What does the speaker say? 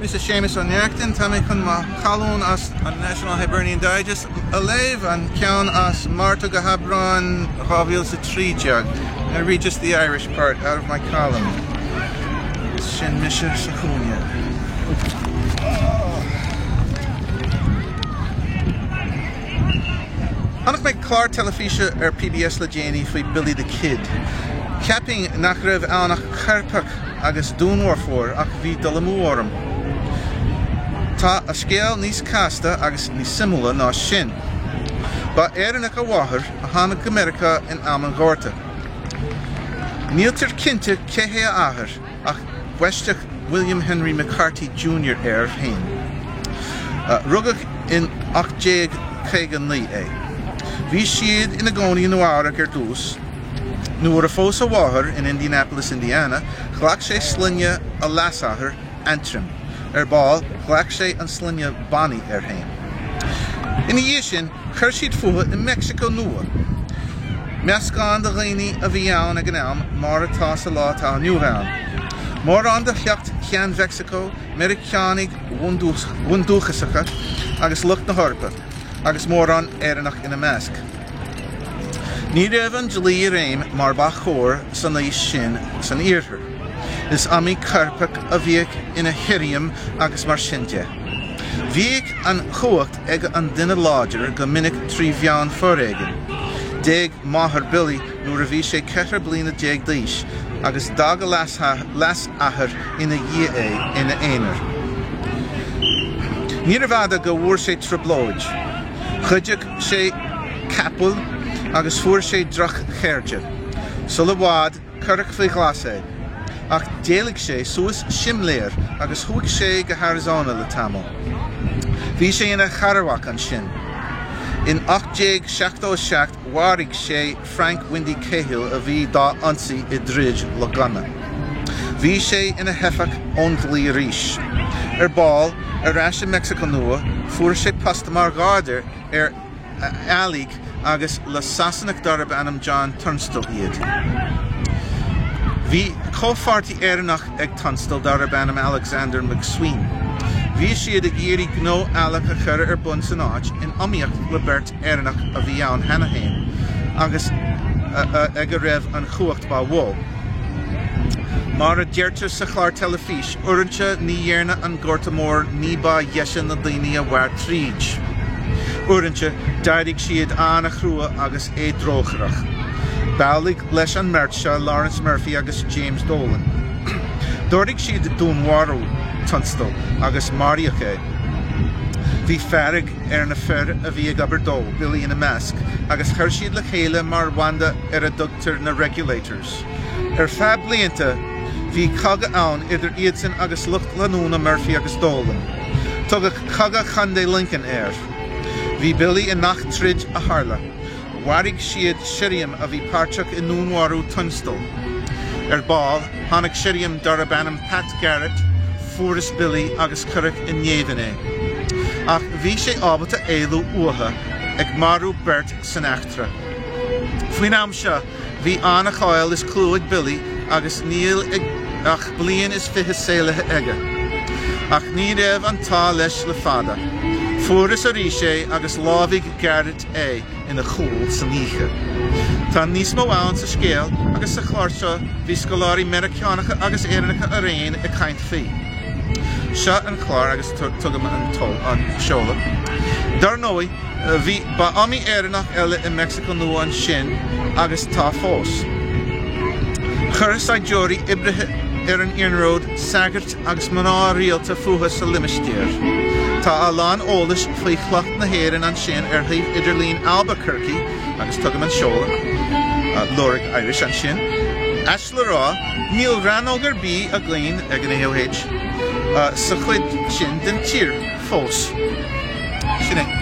Mr. Seamus O'Neill, Tommy Kunma Kalun as on National Hibernian Digest, Alive and Count as Marta Gahabron Ravil Trijag. I read just the Irish part out of my column. Shin Misha Sakunya. Hanach make Clar Telefisha PBS Lajani for Billy the Kid. Capping Nachrev Alnach Karpak agus Dunwar for Akvi Dalamuorum. Ta a scale nis casta agus ni simula na shin. Ba Erinach a Wahar, a Hanak America in Aman Gorta. Nielter Kinte Kehea Ahar, ach Westach William Henry McCarthy Jr. Hain. Rugach in Achjeg Kagan Lee Vi Sheed in Agoni Nuara Gertus. Nuara Fosa Wahar in Indianapolis, Indiana, Glakshe Slinya a Lassaher Antrim. Ball, Glakshe and Slinya Bani Hain. In the Yishin, Kershid Fuha in Mexico Nua. Meskan de Rini of Vian Aganam, Marata Salata Newhan. More on the Yacht Kian Mexico, Amerikanig Wunduchesaka, Agus Luck the Harper, Agus more on Erenach in a mask. Nirevan Julie Raim, Marbachor, Sanai Shin, San Earher. Is Ami Karpak a Viek in a Hirium, Agus Marshinja. Viek and Hoacht Egg and Dinner Lodger, Gominic Trivian Foregen. Deg Maher Billy, Nuravishe Keterblina Jeg Dish, Agus Daga Las Aher in a Ye in a Einer. Nirvada go Wurshe Trebloj. Khujik She Kapul, Agus Furshe Drach Herje. Solawad, Kirk Figlase. Ach Delik She, Suis Shimleer, Agus Hook She Gaharizona Latamo. Vishe in a Harawak and Shin. In Achjeg Shachto Shacht Warig She Frank Windy Cahill a V da Unsi Idrij Lagana. Vishe in a Hefak Ondli Rish. Ball, Rasha Mexico Nua, Furshe Pastamar Garder, Alik, Agus La Sassanak Darabanam John Turnstall Ied. Vi Kofarti Ernach Eg Turnstall Darabanam Alexander McSween. Vi she de Giri Gno Alaka Kerr Bunsanach in Amiak Libert Ernach of Vian Hanaheim, Agus Egarev and Chuacht Ba Wo. Mara Gertje Saklar Telefish, Urincha, Nierna and Gortamor, Niba Yesha Nadinia War Trij. Urincha, Diedig Shiad Anna Chrua Agus E Drogerach. Baulig Leshan Mertsha, Lawrence Murphy Agus James Dolan. Dordig Shiad Dunwaro Tunstall Agus Mariake. Vi Farig Erna Fer a Via Gaberdol, Billy in a Mask, Agus Hershid Lakela Marwanda Eradukter na Regulators. Fab Lienta. Vi Kaga Aun idir Iedson agus Lucht Lanuna Murphy agus Dolan. Tugach Kaga Khande Lincoln Vi Billy in Nacht Tridge a Harla. Warig Shiad Shiriam of Vi Parchuk in Noonwaru Tunstall. Ball, Hanak Shiriam Darabanam Pat Garrett, Forrest Billy agus Currick in Yevene. Ach Vi she Abata Elu Uha, Egmaru Bert Sinachtra. Fwinamsha, Vi Anna Coyle is Cluig Billy, agus Neil ach Blian is Fihisela Ega. Ach Nirev and Ta Lesh Lefada. Forrest Arishe agus Lavig Garrett A in the Chool Sanicha. Ta Nismo Ounce a scale, agus a Clarcha, Viscolari Mericanacha agus Erica Arain a kind fee. Shot and Clar agus Tugam and Tol on Shola. Darnoi, Vi Ba Ami Erinach Ella in Mexico Nuan Shin, agus Ta Fos. Chursai Jory Ibrahim Erin Inroad, Sagart agus Maná Rialta Fuha Salimisteer. Ta Alan Oldish Fly Clocht na Herin and Shin Hiv Iderleen Albuquerque, agus Tugam and Shola, Lorig Irish and Shin. Ashlara, Neil Ranoger B. a Glean, Eganeo H. Sachwid Shin Den Tier, Fos. Shinning.